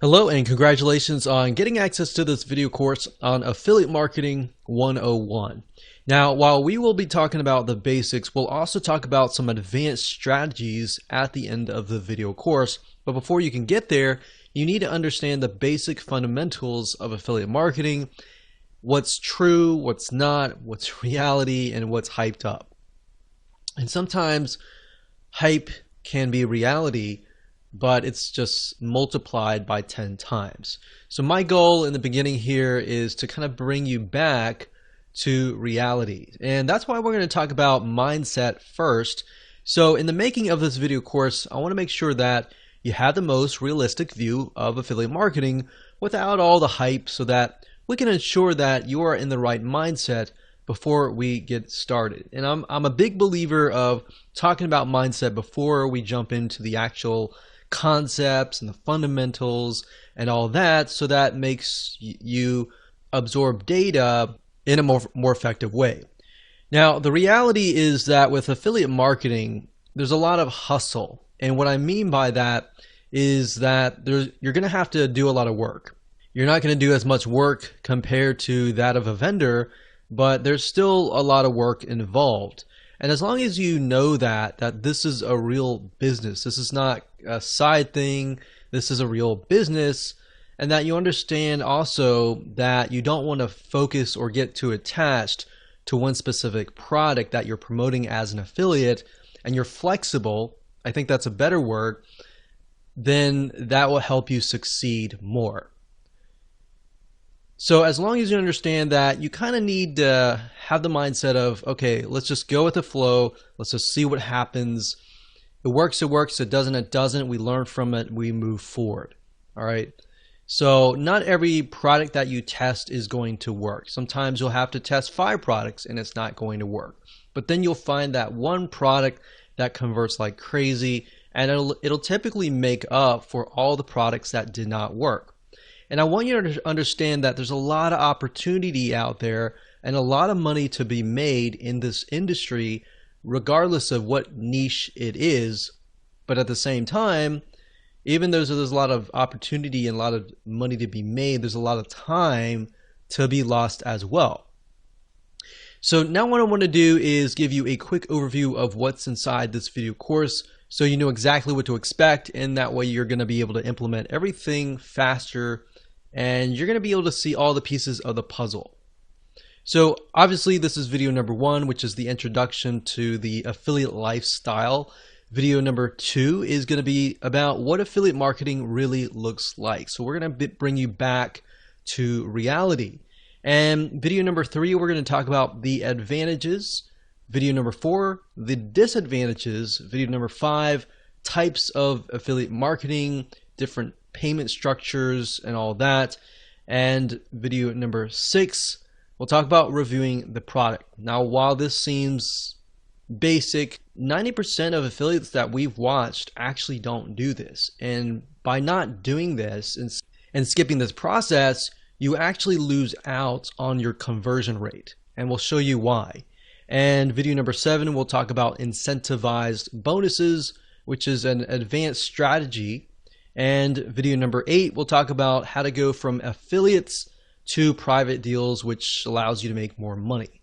Hello and congratulations on getting access to this video course on Affiliate Marketing 101. Now, while we will be talking about the basics, we'll also talk about some advanced strategies at the end of the video course. But before you can get there, you need to understand the basic fundamentals of affiliate marketing, what's true, what's not, what's reality, and what's hyped up. And sometimes hype can be reality, but it's just multiplied by 10 times. So my goal in the beginning here is to kind of bring you back to reality. And that's why we're going to talk about mindset first. So in the making of this video course, I want to make sure that you have the most realistic view of affiliate marketing without all the hype, so that we can ensure that you are in the right mindset before we get started. And I'm a big believer of talking about mindset before we jump into the actual concepts and the fundamentals and all that, so that makes you absorb data in a more effective way. Now, the reality is that with affiliate marketing, there's a lot of hustle. And what I mean by that is that you're going to have to do a lot of work. You're not going to do as much work compared to that of a vendor, but there's still a lot of work involved. And as long as you know that this is a real business, this is not a side thing, this is a real business, and that you understand also that you don't want to focus or get too attached to one specific product that you're promoting as an affiliate, and you're flexible, I think that's a better word, then that will help you succeed more. So as long as you understand that, you kind of need to have the mindset of, okay, let's just go with the flow. Let's just see what happens. It works, it doesn't, it doesn't. We learn from it, we move forward. All right. So not every product that you test is going to work. Sometimes you'll have to test 5 products and it's not going to work. But then you'll find that one product that converts like crazy, and it'll typically make up for all the products that did not work. And I want you to understand that there's a lot of opportunity out there and a lot of money to be made in this industry, regardless of what niche it is. But at the same time, even though there's a lot of opportunity and a lot of money to be made, there's a lot of time to be lost as well. So now what I want to do is give you a quick overview of what's inside this video course, so you know exactly what to expect, and that way you're going to be able to implement everything faster, and you're going to be able to see all the pieces of the puzzle. So obviously this is video number 1, which is the introduction to the affiliate lifestyle. Video number 2 is going to be about what affiliate marketing really looks like. So we're going to bring you back to reality. And video number 3, we're going to talk about the advantages. Video number 4, the disadvantages. Video number 5, types of affiliate marketing, different payment structures and all that. And video number 6, we'll talk about reviewing the product. Now, while this seems basic, 90% of affiliates that we've watched actually don't do this. And by not doing this and skipping this process, you actually lose out on your conversion rate. And we'll show you why. And video number 7, we'll talk about incentivized bonuses, which is an advanced strategy. And video number 8, we'll talk about how to go from affiliates to private deals, which allows you to make more money.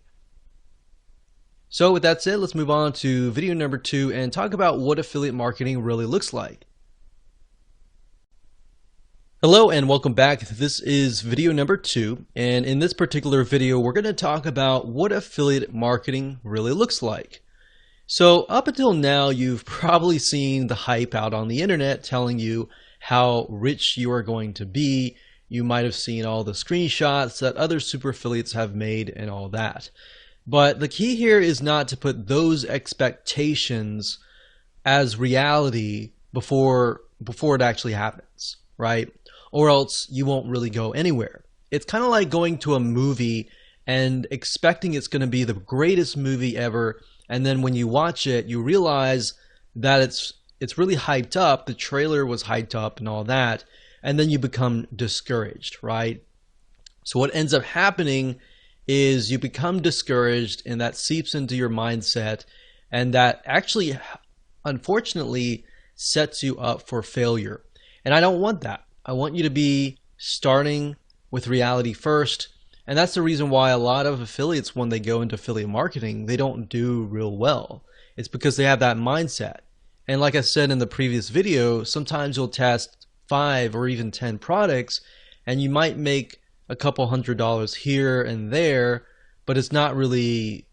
So with that said, let's move on to video number 2 and talk about what affiliate marketing really looks like. Hello and welcome back. This is video number 2, and in this particular video we're going to talk about what affiliate marketing really looks like. So up until now, you've probably seen the hype out on the internet telling you how rich you are going to be. You might have seen all the screenshots that other super affiliates have made and all that. But the key here is not to put those expectations as reality before it actually happens, right? Or else you won't really go anywhere. It's kind of like going to a movie and expecting it's going to be the greatest movie ever, and then when you watch it, you realize that it's really hyped up, the trailer was hyped up and all that, and then you become discouraged, right? So what ends up happening is you become discouraged, and that seeps into your mindset, and that actually, unfortunately, sets you up for failure. And I don't want that. I want you to be starting with reality first. And that's the reason why a lot of affiliates, when they go into affiliate marketing, they don't do real well. It's because they have that mindset. And like I said in the previous video, sometimes you'll test 5 or even 10 products and you might make a couple $100 here and there, but it's not really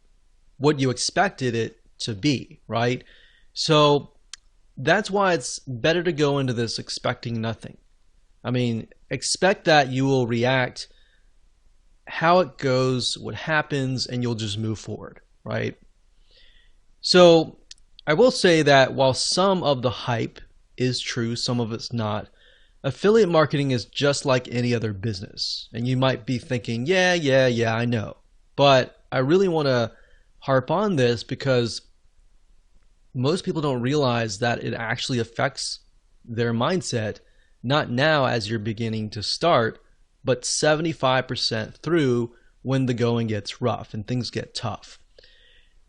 what you expected it to be, right? So that's why it's better to go into this expecting nothing. I mean, expect that you will react, how it goes, what happens, and you'll just move forward, right? So I will say that while some of the hype is true, some of it's not, affiliate marketing is just like any other business. And you might be thinking, yeah, I know. But I really want to harp on this because most people don't realize that it actually affects their mindset, not now as you're beginning to start, but 75% through when the going gets rough and things get tough.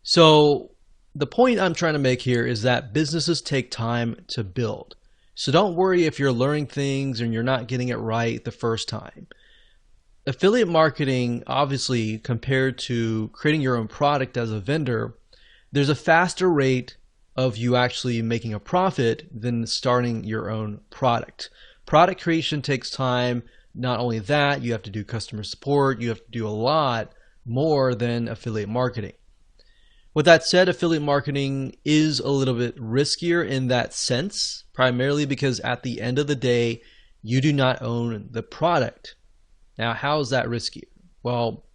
So the point I'm trying to make here is that businesses take time to build. So don't worry if you're learning things and you're not getting it right the first time. Affiliate marketing, obviously, compared to creating your own product as a vendor, there's a faster rate of you actually making a profit than starting your own product. Product creation takes time. Not only that, you have to do customer support. You have to do a lot more than affiliate marketing. With that said, affiliate marketing is a little bit riskier in that sense, primarily because at the end of the day, you do not own the product. Now, how is that risky? Well,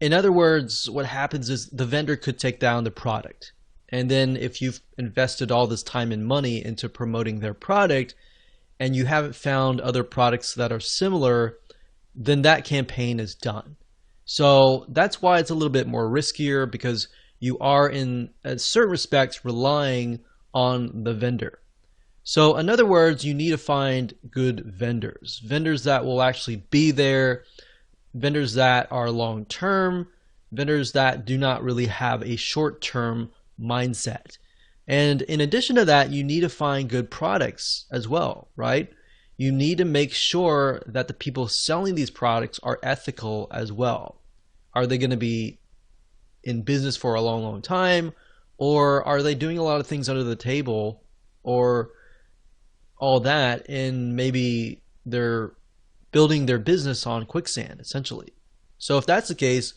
in other words, what happens is the vendor could take down the product. And then if you've invested all this time and money into promoting their product and you haven't found other products that are similar, then that campaign is done. So that's why it's a little bit more riskier, because you are in certain respects relying on the vendor. So in other words, you need to find good vendors, vendors that will actually be there, vendors that are long-term, vendors that do not really have a short-term mindset. And in addition to that, you need to find good products as well, right? You need to make sure that the people selling these products are ethical as well. Are they going to be in business for a long, long time? Or are they doing a lot of things under the table or all that, and maybe they're building their business on quicksand, essentially? So if that's the case,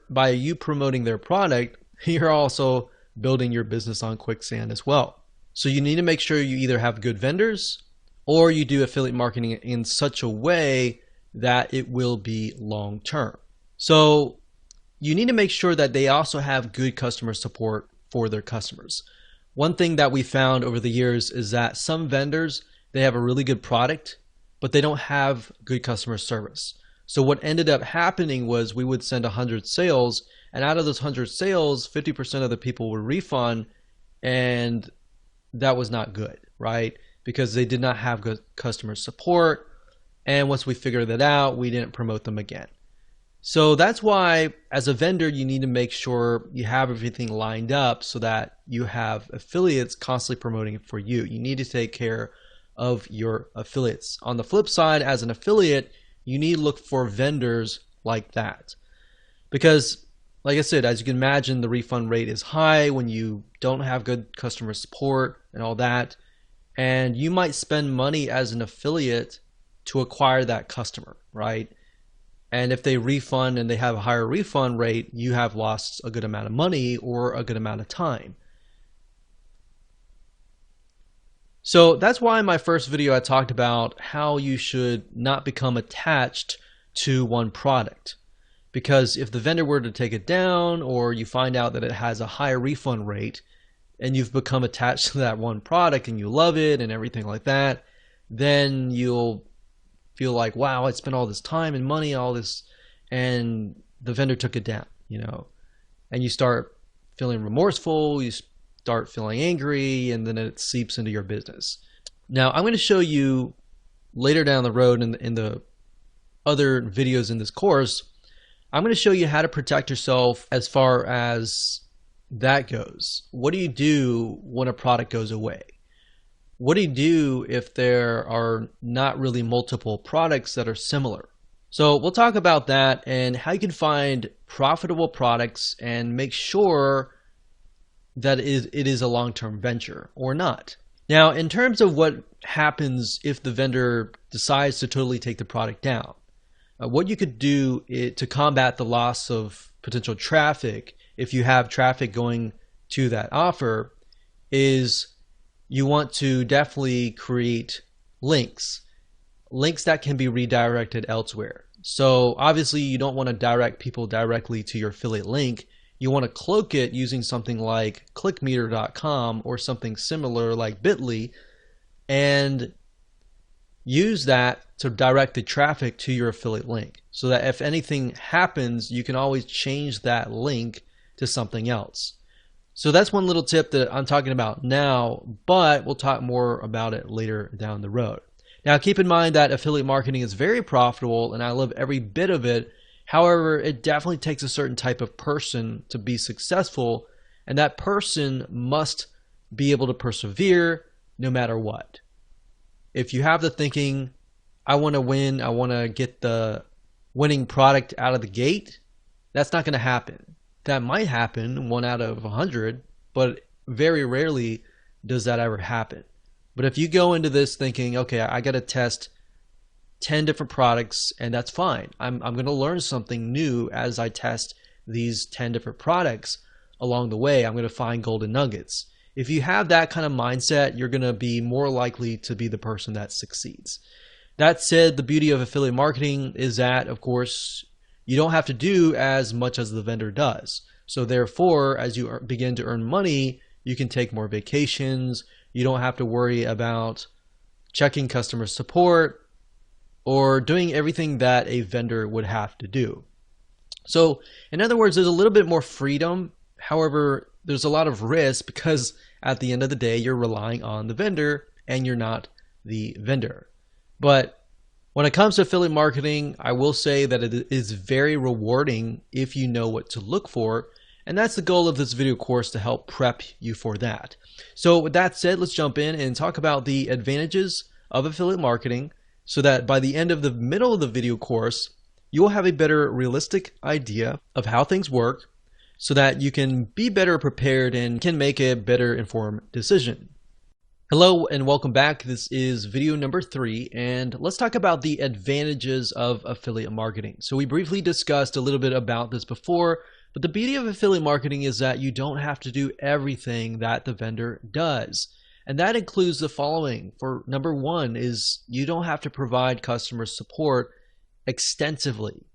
by you promoting their product, you're also building your business on quicksand as well. So you need to make sure you either have good vendors or you do affiliate marketing in such a way that it will be long term. So you need to make sure that they also have good customer support for their customers. One thing that we found over the years is that some vendors, they have a really good product, but they don't have good customer service. So what ended up happening was we would send 100 sales, and out of those 100 sales, 50% of the people would refund, and that was not good, right? Because they did not have good customer support, and once we figured that out, we didn't promote them again. So that's why, as a vendor, you need to make sure you have everything lined up so that you have affiliates constantly promoting it for you. You need to take care of your affiliates. On the flip side, as an affiliate, you need to look for vendors like that. Because, like I said, as you can imagine, the refund rate is high when you don't have good customer support and all that. And you might spend money as an affiliate to acquire that customer, right? And if they refund and they have a higher refund rate, you have lost a good amount of money or a good amount of time. So that's why in my first video I talked about how you should not become attached to one product. Because if the vendor were to take it down, or you find out that it has a higher refund rate and you've become attached to that one product and you love it and everything like that, then you'll feel like, wow, I spent all this time and money, all this, and the vendor took it down, and you start feeling remorseful, you start feeling angry, and then it seeps into your business. Now, I'm going to show you later down the road in the other videos in this course, I'm going to show you how to protect yourself as far as that goes. What do you do when a product goes away? what do you do if there are not really multiple products that are similar? So we'll talk about that and how you can find profitable products and make sure that it is a long-term venture or not. Now, in terms of what happens if the vendor decides to totally take the product down, what you could do to combat the loss of potential traffic, if you have traffic going to that offer, is you want to definitely create links that can be redirected elsewhere. So obviously you don't want to direct people directly to your affiliate link. You want to cloak it using something like clickmeter.com or something similar like Bitly, and use that to direct the traffic to your affiliate link, so that if anything happens, you can always change that link to something else. So that's one little tip that I'm talking about now, but we'll talk more about it later down the road. Now, keep in mind that affiliate marketing is very profitable and I love every bit of it. However, it definitely takes a certain type of person to be successful, and that person must be able to persevere no matter what. If you have the thinking, I want to win, I want to get the winning product out of the gate, that's not going to happen. That might happen 1 out of 100, but very rarely does that ever happen. But if you go into this thinking, okay, I got to test 10 different products, and that's fine. I'm going to learn something new as I test these 10 different products along the way. I'm going to find golden nuggets. If you have that kind of mindset, you're going to be more likely to be the person that succeeds. That said, the beauty of affiliate marketing is that, of course, you don't have to do as much as the vendor does. So therefore, as you begin to earn money, you can take more vacations. You don't have to worry about checking customer support or doing everything that a vendor would have to do. So in other words, there's a little bit more freedom. However, there's a lot of risk because at the end of the day, you're relying on the vendor and you're not the vendor. But when it comes to affiliate marketing, I will say that it is very rewarding if you know what to look for. And that's the goal of this video course, to help prep you for that. So with that said, let's jump in and talk about the advantages of affiliate marketing, so that by the end of the middle of the video course, you will have a better realistic idea of how things work, so that you can be better prepared and can make a better informed decision. Hello and welcome back. This is video number 3, and let's talk about the advantages of affiliate marketing. So we briefly discussed a little bit about this before, but the beauty of affiliate marketing is that you don't have to do everything that the vendor does. And that includes the following. For number 1 is you don't have to provide customer support extensively.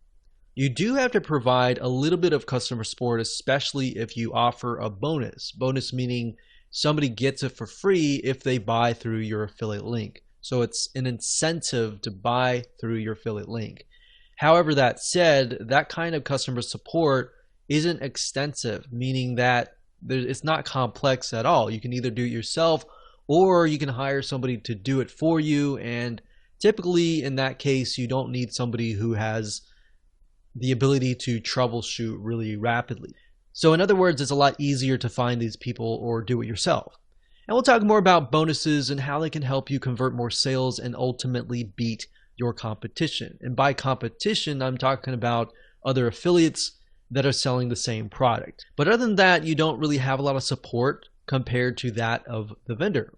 You do have to provide a little bit of customer support, especially if you offer a bonus. Bonus meaning somebody gets it for free if they buy through your affiliate link. So it's an incentive to buy through your affiliate link. However, that said, that kind of customer support isn't extensive, meaning that it's not complex at all. You can either do it yourself or you can hire somebody to do it for you. And typically in that case, you don't need somebody who has the ability to troubleshoot really rapidly. So in other words, it's a lot easier to find these people or do it yourself. And we'll talk more about bonuses and how they can help you convert more sales and ultimately beat your competition. And by competition, I'm talking about other affiliates that are selling the same product. But other than that, you don't really have a lot of support compared to that of the vendor.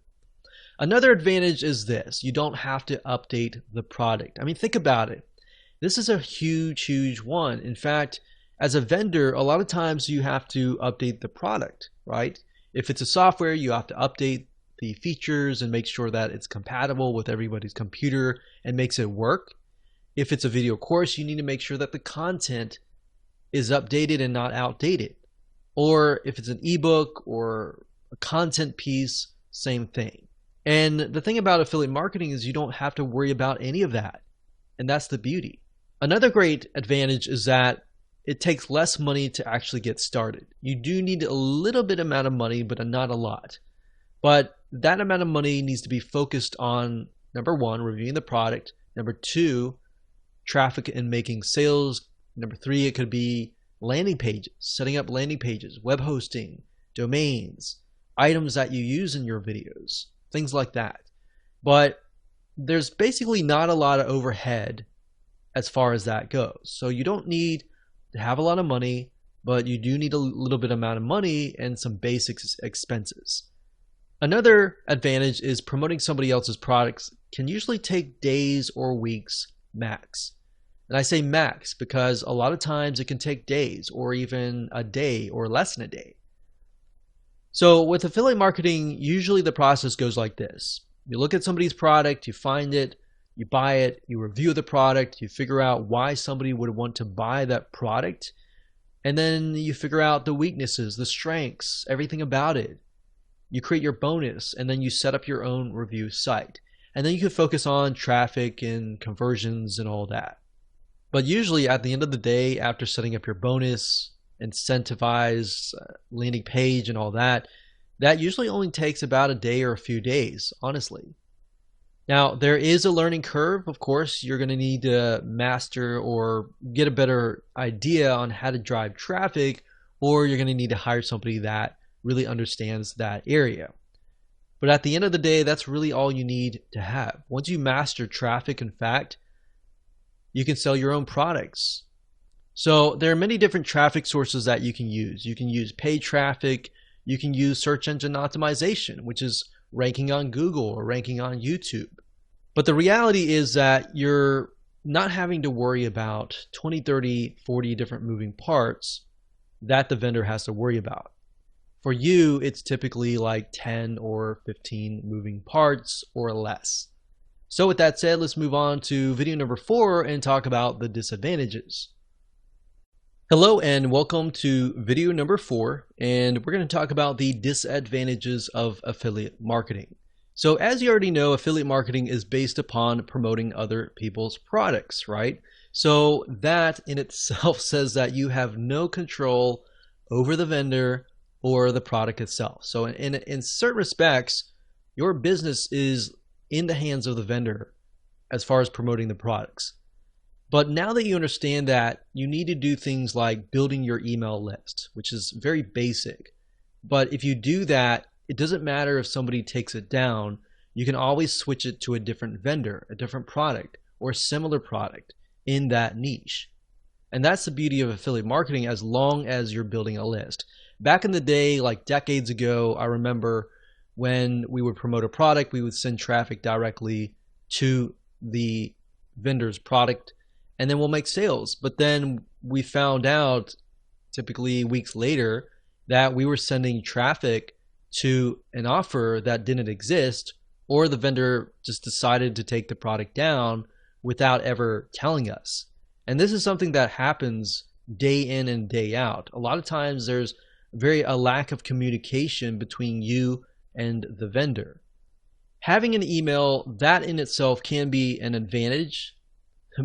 Another advantage is this: you don't have to update the product. I mean, think about it. This is a huge, huge one. In fact, as a vendor, a lot of times you have to update the product, right? If it's a software, you have to update the features and make sure that it's compatible with everybody's computer and makes it work. If it's a video course, you need to make sure that the content is updated and not outdated. Or if it's an ebook or a content piece, same thing. And the thing about affiliate marketing is you don't have to worry about any of that. And that's the beauty. Another great advantage is that it takes less money to actually get started. You do need a little bit amount of money, but not a lot. But that amount of money needs to be focused on, number 1, reviewing the product. Number 2, traffic and making sales. Number 3, it could be landing pages, setting up landing pages, web hosting, domains, items that you use in your videos. things like that. But there's basically not a lot of overhead as far as that goes. So you don't need to have a lot of money, but you do need a little bit amount of money and some basic expenses. Another advantage is promoting somebody else's products can usually take days or weeks max. And I say max because a lot of times it can take days or even a day or less than a day. So with affiliate marketing, usually the process goes like this. You look at somebody's product, you find it, you buy it, you review the product, you figure out why somebody would want to buy that product, and then you figure out the weaknesses, the strengths, everything about it. You create your bonus, and then you set up your own review site. And then you can focus on traffic and conversions and all that. But usually at the end of the day, after setting up your bonus, incentivize, landing page and all that, that usually only takes about a day or a few days, honestly. Now, there is a learning curve. Of course, you're going to need to master or get a better idea on how to drive traffic, or you're going to need to hire somebody that really understands that area. But at the end of the day, that's really all you need to have. Once you master traffic, in fact, you can sell your own products. So there are many different traffic sources that you can use. You can use paid traffic. You can use search engine optimization, which is ranking on Google or ranking on YouTube. But the reality is that you're not having to worry about 20, 30, 40 different moving parts that the vendor has to worry about. For you, it's typically like 10 or 15 moving parts or less. So with that said, let's move on to video number 4 and talk about the disadvantages. Hello and welcome to video number 4, and we're going to talk about the disadvantages of affiliate marketing. So as you already know, affiliate marketing is based upon promoting other people's products, right? So that in itself says that you have no control over the vendor or the product itself. So in certain respects, your business is in the hands of the vendor as far as promoting the products. But now that you understand that, you need to do things like building your email list, which is very basic. But if you do that, it doesn't matter if somebody takes it down. You can always switch it to a different vendor, a different product, or a similar product in that niche. And that's the beauty of affiliate marketing as long as you're building a list. Back in the day, like decades ago, I remember when we would promote a product, we would send traffic directly to the vendor's product, and then we'll make sales. But then we found out, typically weeks later, that we were sending traffic to an offer that didn't exist, or the vendor just decided to take the product down without ever telling us. And this is something that happens day in and day out. A lot of times there's a lack of communication between you and the vendor. Having an email, that in itself can be an advantage,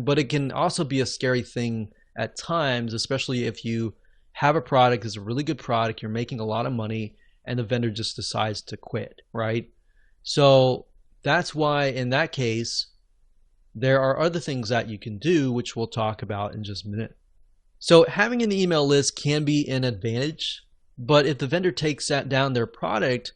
but it can also be a scary thing at times, especially if you have a product that's a really good product, you're making a lot of money, and the vendor just decides to quit, right? So that's why in that case, there are other things that you can do, which we'll talk about in just a minute. So having an email list can be an advantage, but if the vendor takes that down their product,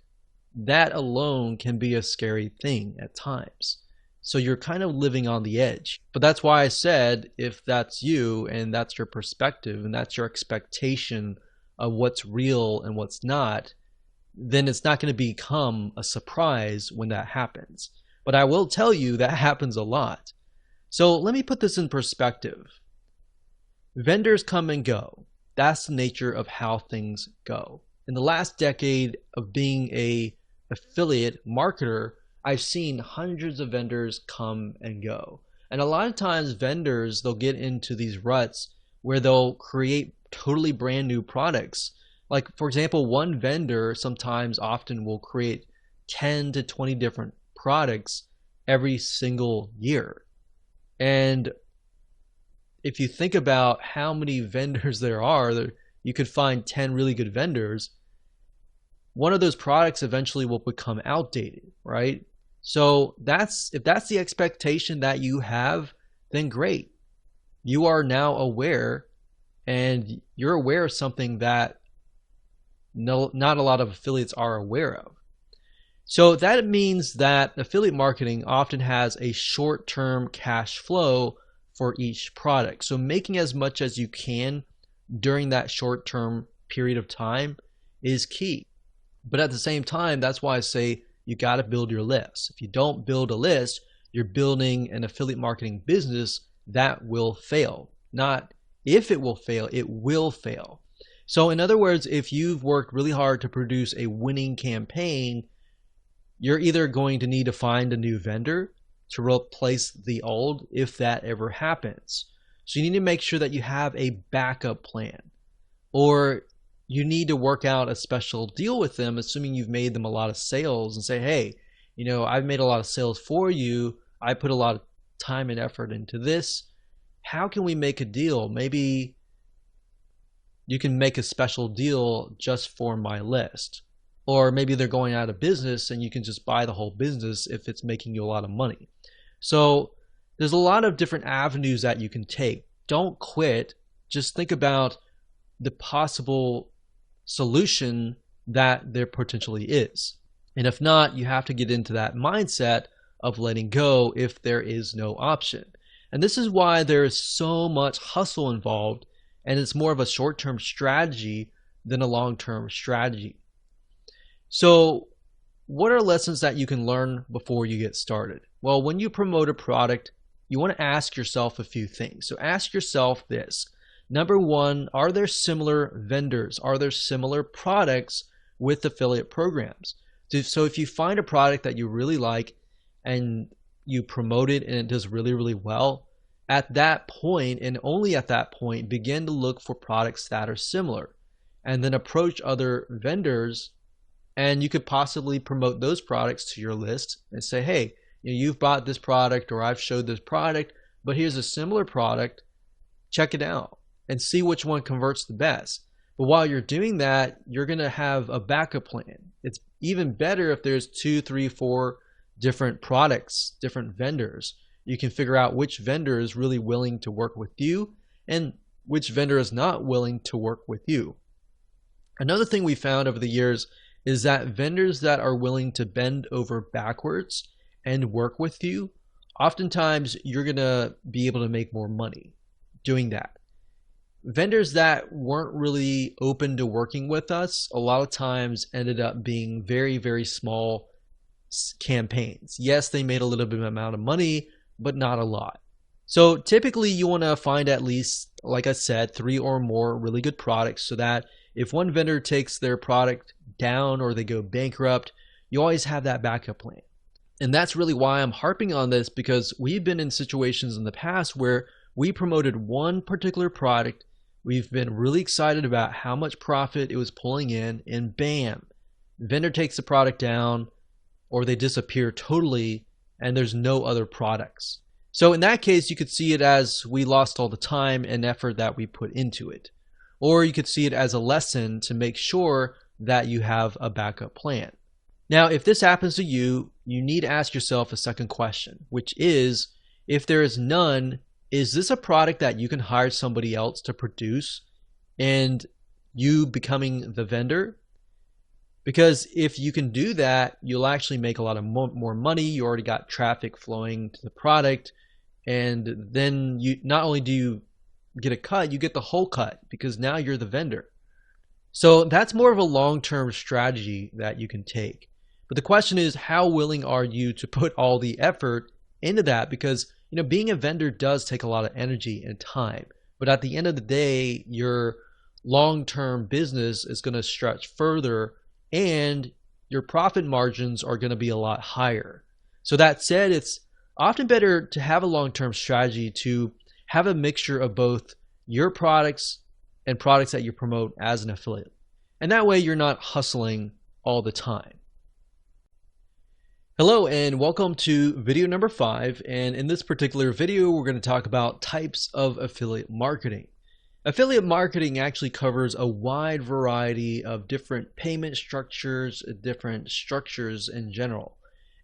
that alone can be a scary thing at times. So you're kind of living on the edge. But that's why I said, if that's you and that's your perspective and that's your expectation of what's real and what's not, then it's not going to become a surprise when that happens. But I will tell you that happens a lot. So let me put this in perspective. Vendors come and go. That's the nature of how things go. In the last decade of being an affiliate marketer, I've seen hundreds of vendors come and go. And a lot of times vendors, they'll get into these ruts where they'll create totally brand new products. Like, for example, one vendor often will create 10 to 20 different products every single year. And if you think about how many vendors there are, you could find 10 really good vendors. One of those products eventually will become outdated, right? So if that's the expectation that you have, then great. You are now aware, and you're aware of something that not a lot of affiliates are aware of. So that means that affiliate marketing often has a short-term cash flow for each product. So making as much as you can during that short-term period of time is key. But at the same time, that's why I say you got to build your list. If you don't build a list, you're building an affiliate marketing business that will fail. Not if it will fail, it will fail. So in other words, if you've worked really hard to produce a winning campaign, you're either going to need to find a new vendor to replace the old if that ever happens. So you need to make sure that you have a backup plan, or you need to work out a special deal with them, assuming you've made them a lot of sales, and say, hey, I've made a lot of sales for you. I put a lot of time and effort into this. How can we make a deal? Maybe you can make a special deal just for my list. Or maybe they're going out of business and you can just buy the whole business if it's making you a lot of money. So there's a lot of different avenues that you can take. Don't quit. Just think about the possible solution that there potentially is. And if not, you have to get into that mindset of letting go if there is no option. And this is why there is so much hustle involved, and it's more of a short-term strategy than a long-term strategy. So what are lessons that you can learn before you get started? Well, when you promote a product, you want to ask yourself a few things. So ask yourself this. Number one, are there similar vendors? Are there similar products with affiliate programs? So if you find a product that you really like and you promote it and it does really, really well, at that point, and only at that point, begin to look for products that are similar, and then approach other vendors, and you could possibly promote those products to your list and say, hey, you've bought this product, or I've showed this product, but here's a similar product, check it out and see which one converts the best. But while you're doing that, you're going to have a backup plan. It's even better if there's 2, 3, 4 different products, different vendors. You can figure out which vendor is really willing to work with you and which vendor is not willing to work with you. Another thing we found over the years is that vendors that are willing to bend over backwards and work with you, oftentimes you're going to be able to make more money doing that. Vendors that weren't really open to working with us a lot of times ended up being very, very small campaigns. Yes, they made a little bit of amount of money, but not a lot. So typically you want to find at least, like I said, 3 or more really good products, so that if one vendor takes their product down or they go bankrupt, you always have that backup plan. And that's really why I'm harping on this, because we've been in situations in the past where we promoted one particular product. We've been really excited about how much profit it was pulling in, and bam, vendor takes the product down, or they disappear totally, and there's no other products. So in that case, you could see it as we lost all the time and effort that we put into it. Or you could see it as a lesson to make sure that you have a backup plan. Now, if this happens to you, you need to ask yourself a second question, which is, if there is none, is this a product that you can hire somebody else to produce and you becoming the vendor? Because if you can do that, you'll actually make a lot of more money. You already got traffic flowing to the product, and then you not only do you get a cut, you get the whole cut, because now you're the vendor. So that's more of a long-term strategy that you can take. But the question is, how willing are you to put all the effort into that? Because being a vendor does take a lot of energy and time. But at the end of the day, your long-term business is going to stretch further, and your profit margins are going to be a lot higher. So that said, it's often better to have a long-term strategy, to have a mixture of both your products and products that you promote as an affiliate. And that way you're not hustling all the time. Hello and welcome to video number 5, and in this particular video we're going to talk about types of affiliate marketing. Affiliate marketing actually covers a wide variety of different payment structures, different structures in general.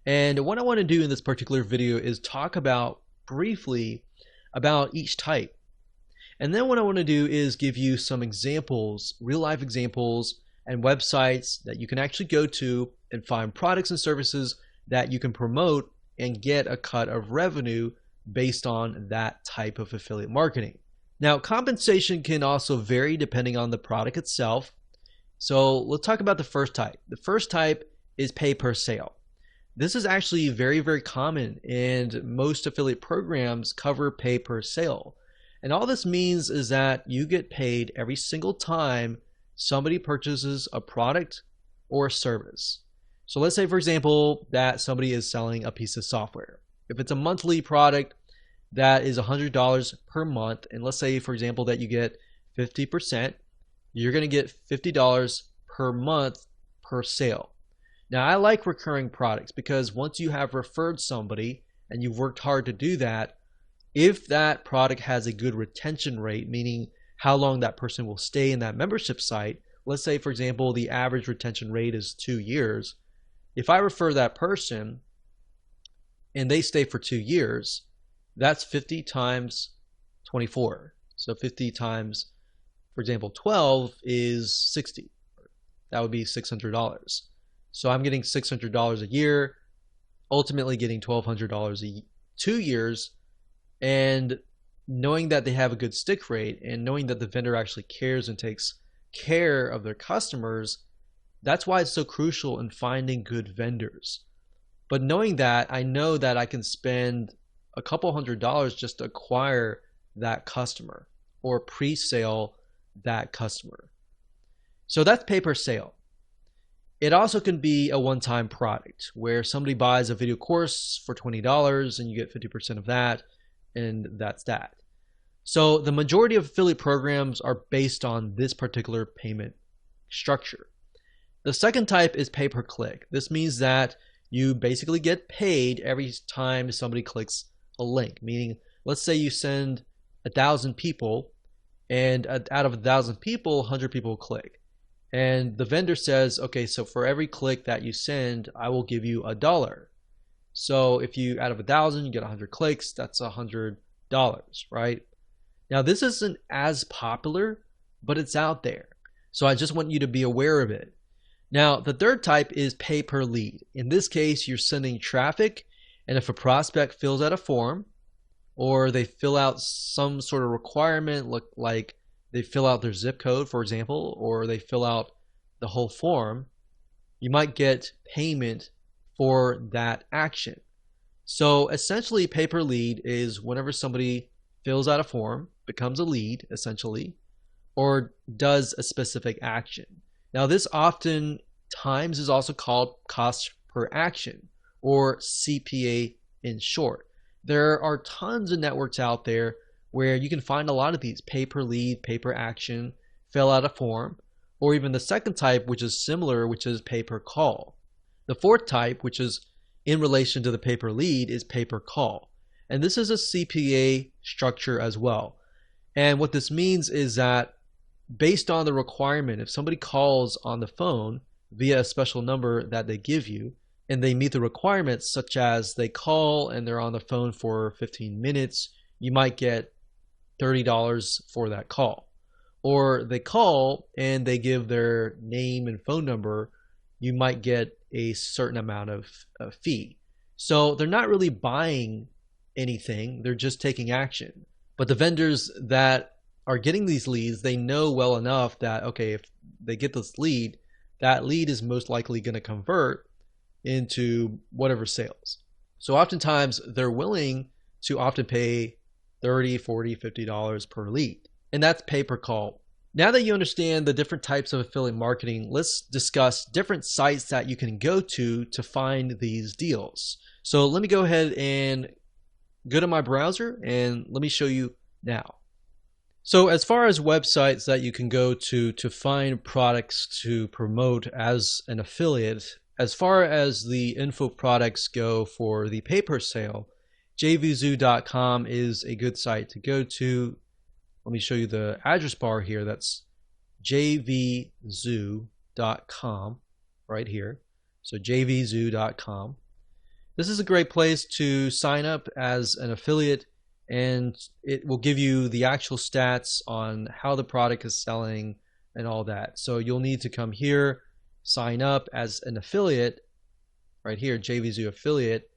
And what I want to do in this particular video is talk about briefly about each type. And then what I want to do is give you some examples, real life examples, and websites that you can actually go to and find products and services that you can promote and get a cut of revenue based on that type of affiliate marketing. Now, compensation can also vary depending on the product itself. So let's talk about the first type. The first type is pay per sale. This is actually very, very common, and most affiliate programs cover pay per sale. And all this means is that you get paid every single time somebody purchases a product or a service. So let's say, for example, that somebody is selling a piece of software. If it's a monthly product, that is $100 per month. And let's say, for example, that you get 50%, you're going to get $50 per month per sale. Now, I like recurring products because once you have referred somebody and you've worked hard to do that, if that product has a good retention rate, meaning how long that person will stay in that membership site, let's say, for example, the average retention rate is 2 years. If I refer that person and they stay for 2 years, that's 50 times 24. So 50 times, for example, 12 is 60. That would be $600. So I'm getting $600 a year, ultimately getting $1,200 2 years, and knowing that they have a good stick rate and knowing that the vendor actually cares and takes care of their customers, that's why it's so crucial in finding good vendors. But knowing that, I know that I can spend a couple $100s just to acquire that customer or pre-sale that customer. So that's pay per sale. It also can be a one-time product where somebody buys a video course for $20 and you get 50% of that, and that's that. So the majority of affiliate programs are based on this particular payment structure. The second type is pay per click. This means that you basically get paid every time somebody clicks a link, meaning let's say you send 1,000 people and out of 1,000 people, 100 people click. And the vendor says, okay, so for every click that you send, I will give you $1. So if you, out of 1,000, you get 100 clicks, that's $100, right? Now this isn't as popular, but it's out there. So I just want you to be aware of it. Now the third type is pay per lead. In this case, you're sending traffic, and if a prospect fills out a form or they fill out some sort of requirement, like they fill out their zip code, for example, or they fill out the whole form, you might get payment for that action. So essentially, pay per lead is whenever somebody fills out a form, becomes a lead essentially, or does a specific action. Now this often times is also called cost per action, or CPA in short. There are tons of networks out there where you can find a lot of these: pay per lead, pay per action, fill out a form, or even the second type, which is similar, which is pay per call. The fourth type, which is in relation to the pay per lead, is pay per call. And this is a CPA structure as well. And what this means is that based on the requirement, if somebody calls on the phone via a special number that they give you, and they meet the requirements, such as they call and they're on the phone for 15 minutes, you might get $30 for that call. Or they call and they give their name and phone number, you might get a certain amount of fee. So they're not really buying anything, they're just taking action. But the vendors that are getting these leads, they know well enough that, okay, if they get this lead, that lead is most likely going to convert into whatever sales. So oftentimes they're willing to often pay $30, $40, $50 per lead. And that's pay per call. Now that you understand the different types of affiliate marketing, let's discuss different sites that you can go to find these deals. So let me go ahead and go to my browser and let me show you now. So as far as websites that you can go to find products to promote as an affiliate, as far as the info products go for the pay per sale, jvzoo.com is a good site to go to. Let me show you the address bar here. That's jvzoo.com right here. So jvzoo.com. This is a great place to sign up as an affiliate, and it will give you the actual stats on how the product is selling, and all that. So you'll need to come here, sign up as an affiliate, right here, JVZoo affiliate,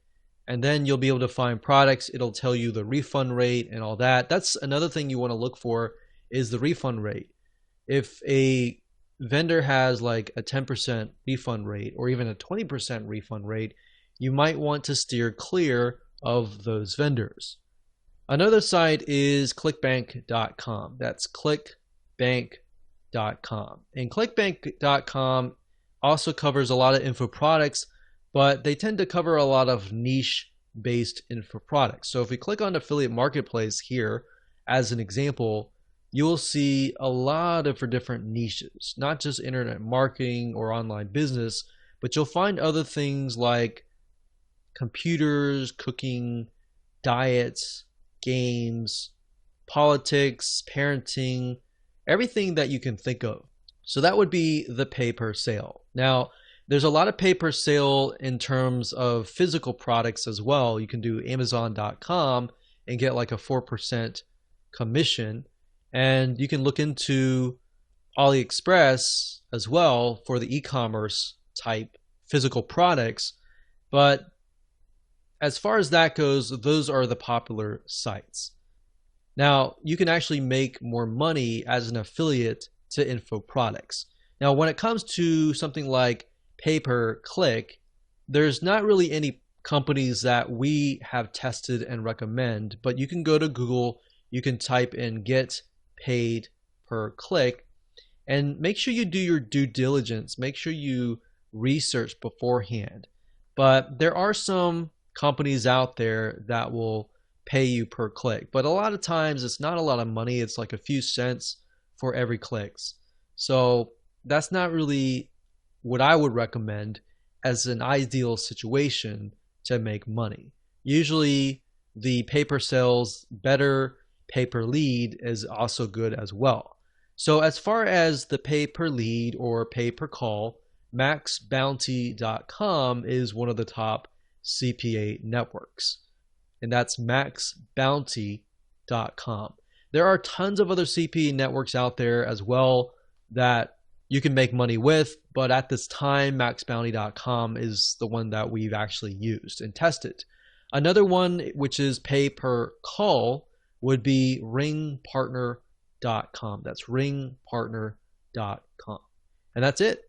and then you'll be able to find products. It'll tell you the refund rate and all that. That's another thing you want to look for, is the refund rate. If a vendor has like a 10% refund rate or even a 20% refund rate, you might want to steer clear of those vendors. Another site is clickbank.com. That's clickbank.com. And clickbank.com also covers a lot of info products, but they tend to cover a lot of niche-based info products. So if we click on affiliate marketplace here as an example, you will see a lot of different niches, not just internet marketing or online business, but you'll find other things like computers, cooking, diets, games, politics, parenting, everything that you can think of. So that would be the pay per sale. Now, there's a lot of pay per sale in terms of physical products as well. You can do Amazon.com and get like a 4% commission. And you can look into AliExpress as well for the e-commerce type physical products. But as far as that goes, those are the popular sites. Now, you can actually make more money as an affiliate to info products. Now, when it comes to something like pay-per-click, there's not really any companies that we have tested and recommend, but you can go to Google, you can type in get paid per click, and make sure you do your due diligence, make sure you research beforehand. But there are some companies out there that will pay you per click, but a lot of times it's not a lot of money. It's like a few cents for every clicks. So that's not really what I would recommend as an ideal situation to make money. Usually the pay per sales, better pay per lead is also good as well. So as far as the pay per lead or pay per call, maxbounty.com is one of the top CPA networks, and that's maxbounty.com. There are tons of other CPA networks out there as well that you can make money with, but at this time, maxbounty.com is the one that we've actually used and tested. Another one, which is pay per call, would be ringpartner.com. That's ringpartner.com. And that's it.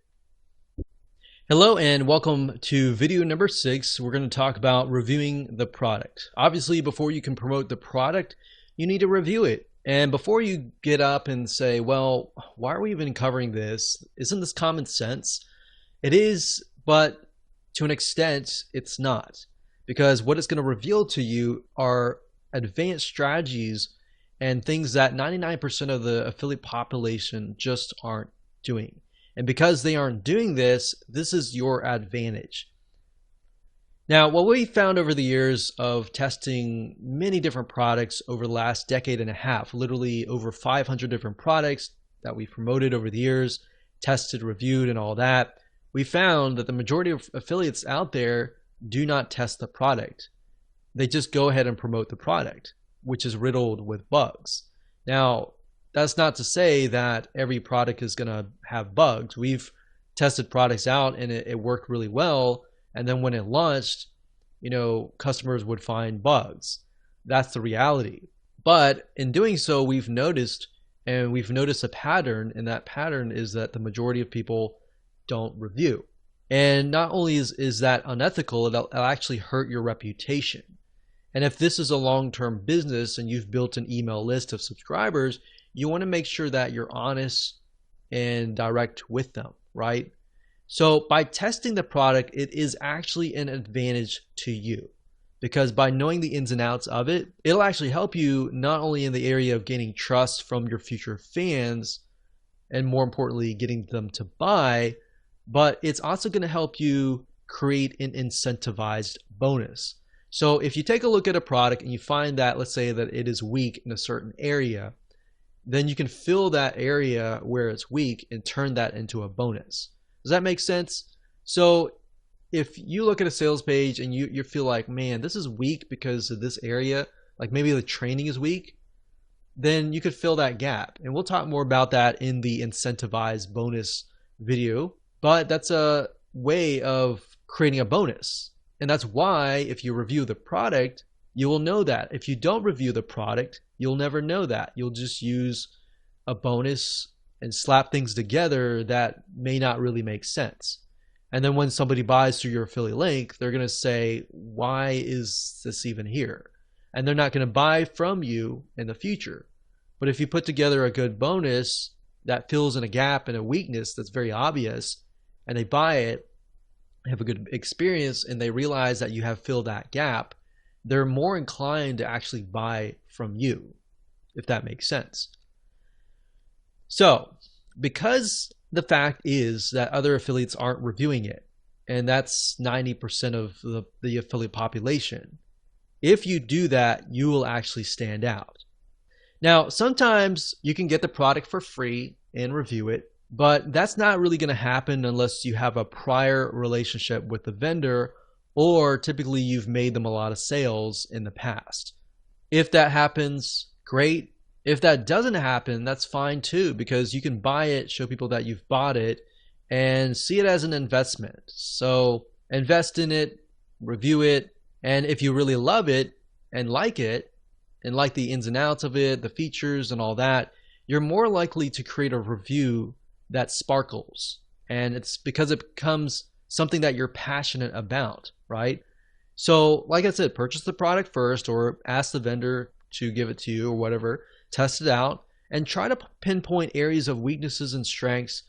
Hello and welcome to video number 6. We're going to talk about reviewing the product. Obviously, before you can promote the product, you need to review it. And before you get up and say, well, why are we even covering this? Isn't this common sense? It is, but to an extent, it's not. Because what it's going to reveal to you are advanced strategies and things that 99% of the affiliate population just aren't doing. And because they aren't doing this, this is your advantage. Now, what we found over the years of testing many different products over the last decade and a half, literally over 500 different products that we promoted over the years, tested, reviewed, and all that, we found that the majority of affiliates out there do not test the product. They just go ahead and promote the product, which is riddled with bugs. Now, that's not to say that every product is going to have bugs. We've tested products out and it worked really well. And then when it launched, customers would find bugs. That's the reality. But in doing so, we've noticed a pattern, and that pattern is that the majority of people don't review. And not only is that unethical, it'll actually hurt your reputation. And if this is a long-term business and you've built an email list of subscribers, you want to make sure that you're honest and direct with them, right? So by testing the product, it is actually an advantage to you, because by knowing the ins and outs of it, it'll actually help you not only in the area of gaining trust from your future fans, and more importantly, getting them to buy, but it's also going to help you create an incentivized bonus. So if you take a look at a product and you find that, let's say that it is weak in a certain area, then you can fill that area where it's weak and turn that into a bonus. Does that make sense? So if you look at a sales page and you feel like, man, this is weak because of this area, like maybe the training is weak, then you could fill that gap. And we'll talk more about that in the incentivized bonus video, but that's a way of creating a bonus. And that's why if you review the product, you will know that. If you don't review the product, you'll never know that. You'll just use a bonus and slap things together that may not really make sense. And then when somebody buys through your affiliate link, they're going to say, why is this even here? And they're not going to buy from you in the future. But if you put together a good bonus that fills in a gap and a weakness that's very obvious, and they buy it, have a good experience, and they realize that you have filled that gap, they're more inclined to actually buy from you, if that makes sense. So, because the fact is that other affiliates aren't reviewing it, and that's 90% of the affiliate population, if you do that, you will actually stand out. Now, sometimes you can get the product for free and review it, but that's not really going to happen unless you have a prior relationship with the vendor, or typically you've made them a lot of sales in the past. If that happens, great. If that doesn't happen, that's fine too, because you can buy it, show people that you've bought it, and see it as an investment. So invest in it, review it, and if you really love it and like the ins and outs of it, the features and all that, you're more likely to create a review that sparkles. And it's because it becomes something that you're passionate about, right? So like I said, purchase the product first, or ask the vendor to give it to you or whatever, test it out, and try to pinpoint areas of weaknesses and strengths,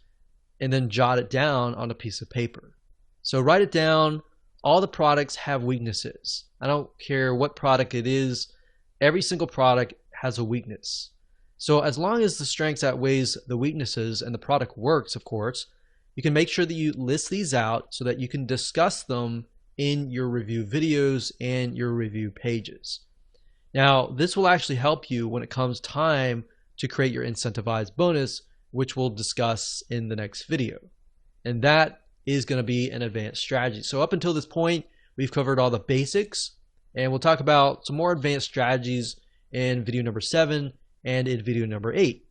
and then jot it down on a piece of paper. So write it down. All the products have weaknesses. I don't care what product it is. Every single product has a weakness. So as long as the strengths outweighs the weaknesses and the product works, of course, you can make sure that you list these out so that you can discuss them in your review videos and your review pages. Now, this will actually help you when it comes time to create your incentivized bonus, which we'll discuss in the next video. And that is going to be an advanced strategy. So up until this point, we've covered all the basics, and we'll talk about some more advanced strategies in video number 7 and in video number 8.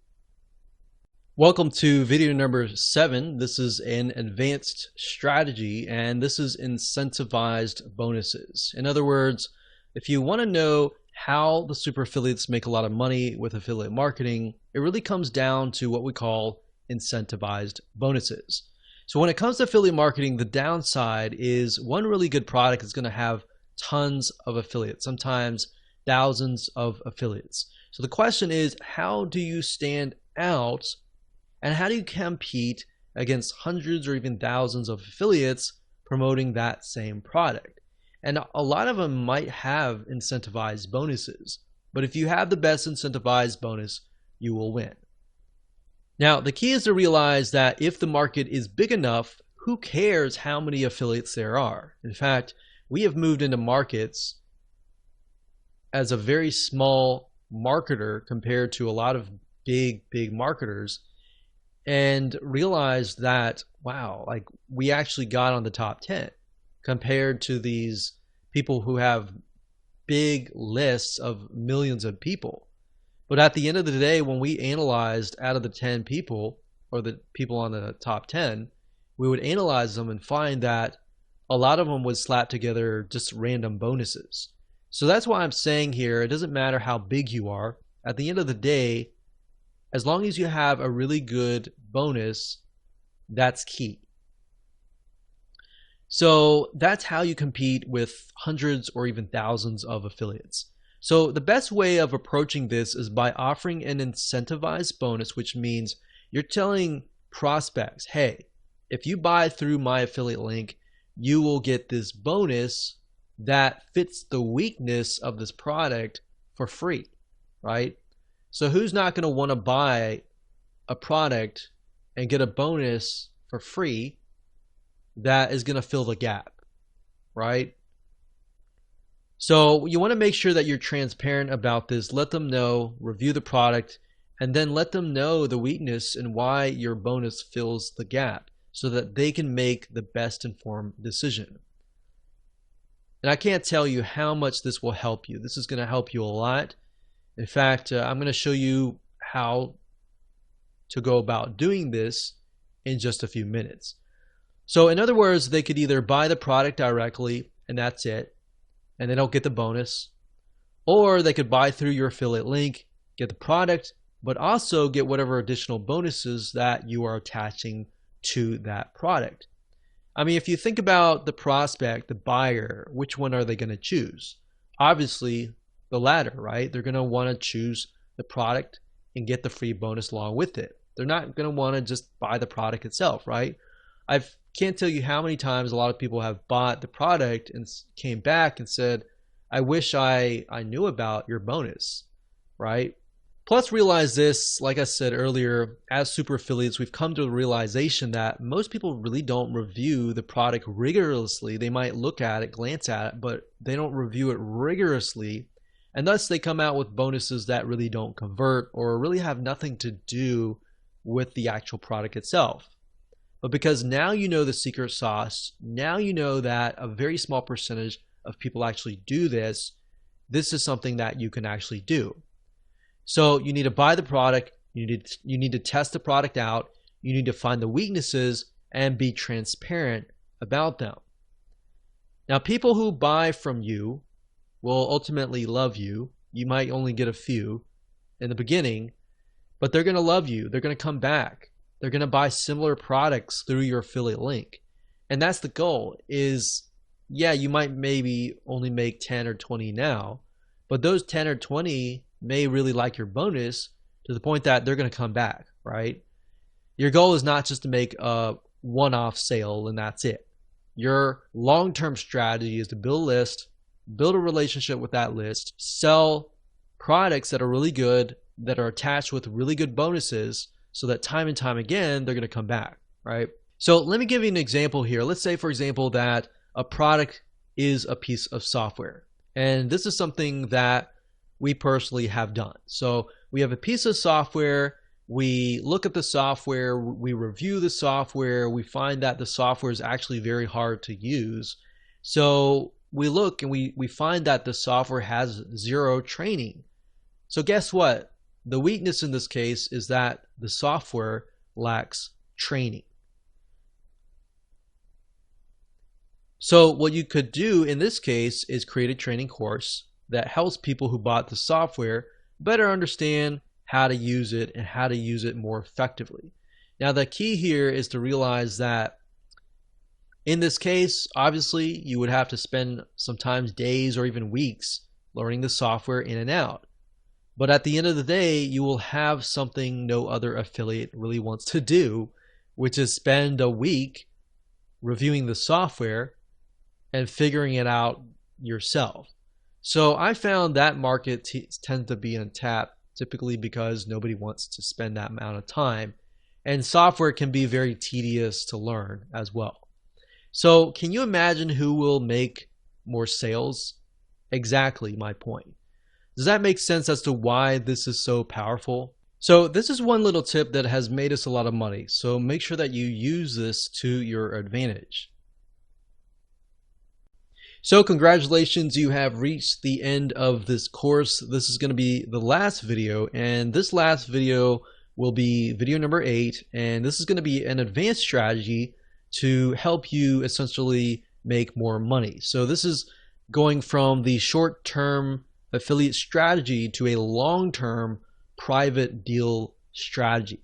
Welcome to video number 7. This is an advanced strategy, and this is incentivized bonuses. In other words, if you want to know how the super affiliates make a lot of money with affiliate marketing, it really comes down to what we call incentivized bonuses. So when it comes to affiliate marketing, the downside is one really good product is going to have tons of affiliates, sometimes thousands of affiliates. So the question is, how do you stand out, and how do you compete against hundreds or even thousands of affiliates promoting that same product? And a lot of them might have incentivized bonuses, but if you have the best incentivized bonus, you will win. Now, the key is to realize that if the market is big enough, who cares how many affiliates there are? In fact, we have moved into markets as a very small marketer compared to a lot of big marketers, and realized that, wow, like we actually got on the top 10 compared to these people who have big lists of millions of people. But at the end of the day, when we analyzed out of the 10 people, or the people on the top 10, we would analyze them and find that a lot of them would slap together just random bonuses. So that's why I'm saying here, it doesn't matter how big you are. At the end of the day, as long as you have a really good bonus, that's key. So that's how you compete with hundreds or even thousands of affiliates. So the best way of approaching this is by offering an incentivized bonus, which means you're telling prospects, hey, if you buy through my affiliate link, you will get this bonus that fits the weakness of this product for free, right? So who's not going to want to buy a product and get a bonus for free that is going to fill the gap, right? So you want to make sure that you're transparent about this. Let them know, review the product, and then let them know the weakness and why your bonus fills the gap so that they can make the best informed decision. And I can't tell you how much this will help you. This is going to help you a lot. In fact, I'm going to show you how to go about doing this in just a few minutes. So in other words, they could either buy the product directly and that's it, and they don't get the bonus, or they could buy through your affiliate link, get the product, but also get whatever additional bonuses that you are attaching to that product. I mean, if you think about the prospect, the buyer, which one are they going to choose? Obviously, the latter, right? They're going to want to choose the product and get the free bonus along with it. They're not going to want to just buy the product itself, right? I can't tell you how many times a lot of people have bought the product and came back and said, I wish I knew about your bonus, right? Plus, realize this, like I said earlier, as super affiliates, we've come to the realization that most people really don't review the product rigorously. They might look at it, glance at it, but they don't review it rigorously. And thus they come out with bonuses that really don't convert or really have nothing to do with the actual product itself. But because now you know the secret sauce, now you know that a very small percentage of people actually do this, this is something that you can actually do. So you need to buy the product, you need to test the product out, you need to find the weaknesses and be transparent about them. Now, people who buy from you will ultimately love you. You might only get a few in the beginning, but they're going to love you. They're going to come back. They're going to buy similar products through your affiliate link. And that's the goal is, yeah, you might maybe only make 10 or 20 now, but those 10 or 20 may really like your bonus to the point that they're going to come back, right? Your goal is not just to make a one-off sale and that's it. Your long-term strategy is to build a list, build a relationship with that list, sell products that are really good, that are attached with really good bonuses so that time and time again, they're going to come back, right? So let me give you an example here. Let's say, for example, that a product is a piece of software. And this is something that we personally have done. So we have a piece of software, we look at the software, we review the software, we find that the software is actually very hard to use. So we look and we find that the software has zero training. So guess what? The weakness in this case is that the software lacks training. So what you could do in this case is create a training course that helps people who bought the software better understand how to use it and how to use it more effectively. Now, the key here is to realize that in this case, obviously, you would have to spend sometimes days or even weeks learning the software in and out. But at the end of the day, you will have something no other affiliate really wants to do, which is spend a week reviewing the software and figuring it out yourself. So I found that market tends to be untapped, typically because nobody wants to spend that amount of time. And software can be very tedious to learn as well. So can you imagine who will make more sales? Exactly my point. Does that make sense as to why this is so powerful? So this is one little tip that has made us a lot of money. So make sure that you use this to your advantage. So congratulations, you have reached the end of this course. This is going to be the last video, and this last video will be video number 8, and this is going to be an advanced strategy to help you essentially make more money. So this is going from the short-term affiliate strategy to a long-term private deal strategy.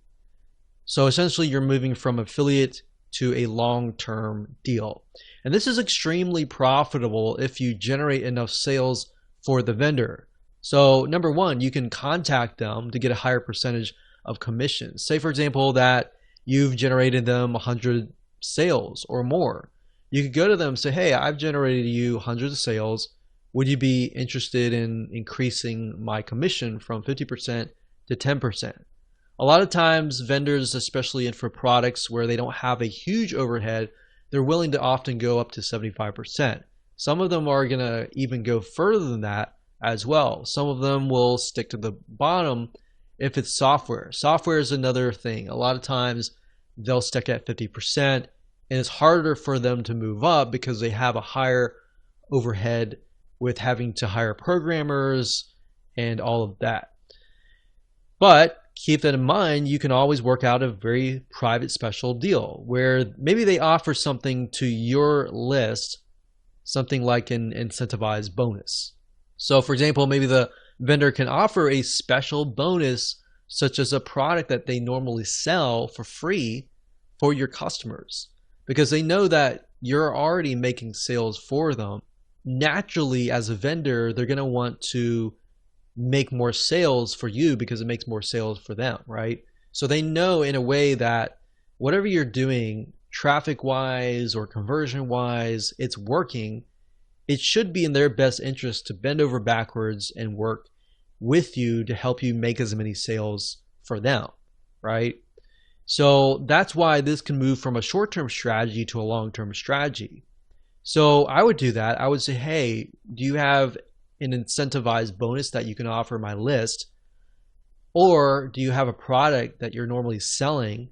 So essentially you're moving from affiliate to a long-term deal. And this is extremely profitable if you generate enough sales for the vendor. So number one, you can contact them to get a higher percentage of commission. Say for example that you've generated them 100 sales or more. You could go to them and say, hey, I've generated you hundreds of sales. Would you be interested in increasing my commission from 50% to 10%? A lot of times vendors, especially for products where they don't have a huge overhead, they're willing to often go up to 75%. Some of them are going to even go further than that as well. Some of them will stick to the bottom if it's software. Software is another thing. A lot of times they'll stick at 50%, and it's harder for them to move up because they have a higher overhead with having to hire programmers and all of that. But keep that in mind, you can always work out a very private special deal where maybe they offer something to your list, something like an incentivized bonus. So for example, maybe the vendor can offer a special bonus such as a product that they normally sell for free for your customers, because they know that you're already making sales for them. Naturally, as a vendor, they're going to want to make more sales for you because it makes more sales for them, right? So they know in a way that whatever you're doing, traffic wise or conversion wise, it's working. It should be in their best interest to bend over backwards and work with you to help you make as many sales for them, right? So that's why this can move from a short-term strategy to a long-term strategy. So I would do that. I would say, hey, do you have an incentivized bonus that you can offer my list? Or do you have a product that you're normally selling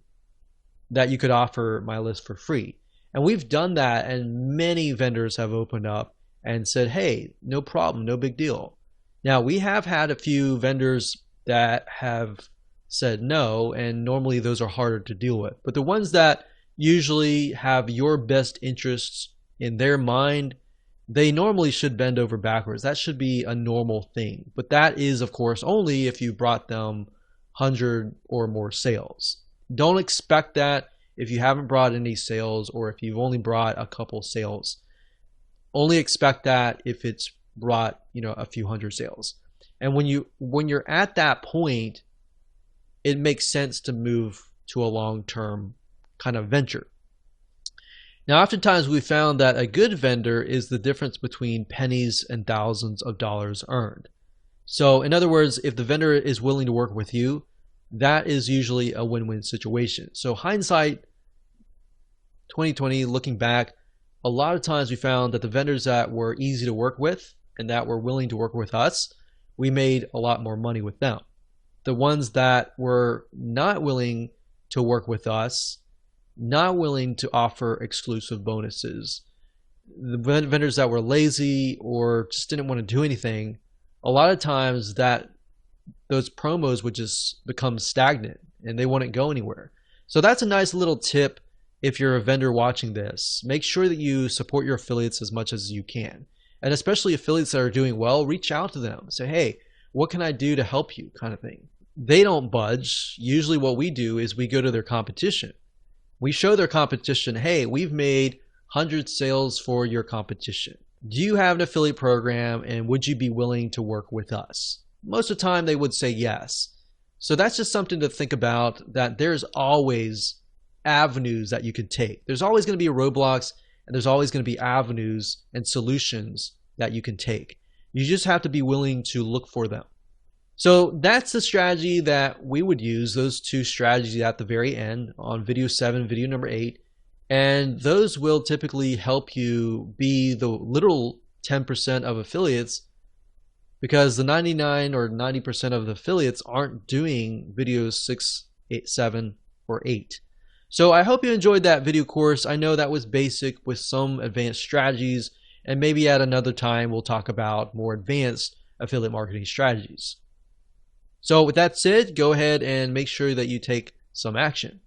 that you could offer my list for free? And we've done that, and many vendors have opened up and said, hey, no problem, no big deal. Now, we have had a few vendors that have said no, and normally those are harder to deal with. But the ones that usually have your best interests in their mind, they normally should bend over backwards. That should be a normal thing. But that is, of course, only if you brought them 100 or more sales. Don't expect that if you haven't brought any sales or if you've only brought a couple sales. Only expect that if it's brought, a few hundred sales. And when you're at that point, it makes sense to move to a long-term kind of venture. Now, oftentimes we found that a good vendor is the difference between pennies and thousands of dollars earned. So in other words, if the vendor is willing to work with you, that is usually a win-win situation. So hindsight 2020, looking back, a lot of times we found that the vendors that were easy to work with and that were willing to work with us, we made a lot more money with them. The ones that were not willing to work with us, not willing to offer exclusive bonuses, the vendors that were lazy or just didn't want to do anything, a lot of times those promos would just become stagnant and they wouldn't go anywhere. So that's a nice little tip. If you're a vendor watching this, make sure that you support your affiliates as much as you can. And especially affiliates that are doing well, reach out to them. Say, hey, what can I do to help you, kind of thing. They don't budge. Usually what we do is we go to their competition. We show their competition, hey, we've made 100 sales for your competition. Do you have an affiliate program and would you be willing to work with us? Most of the time they would say yes. So that's just something to think about, that there's always avenues that you could take. There's always going to be roadblocks and there's always going to be avenues and solutions that you can take. You just have to be willing to look for them. So that's the strategy that we would use, those two strategies at the very end on video 7, video number 8. And those will typically help you be the literal 10% of affiliates, because the 99 or 90% of the affiliates aren't doing videos 6, 8, 7, or 8. So I hope you enjoyed that video course. I know that was basic with some advanced strategies, and maybe at another time we'll talk about more advanced affiliate marketing strategies. So with that said, go ahead and make sure that you take some action.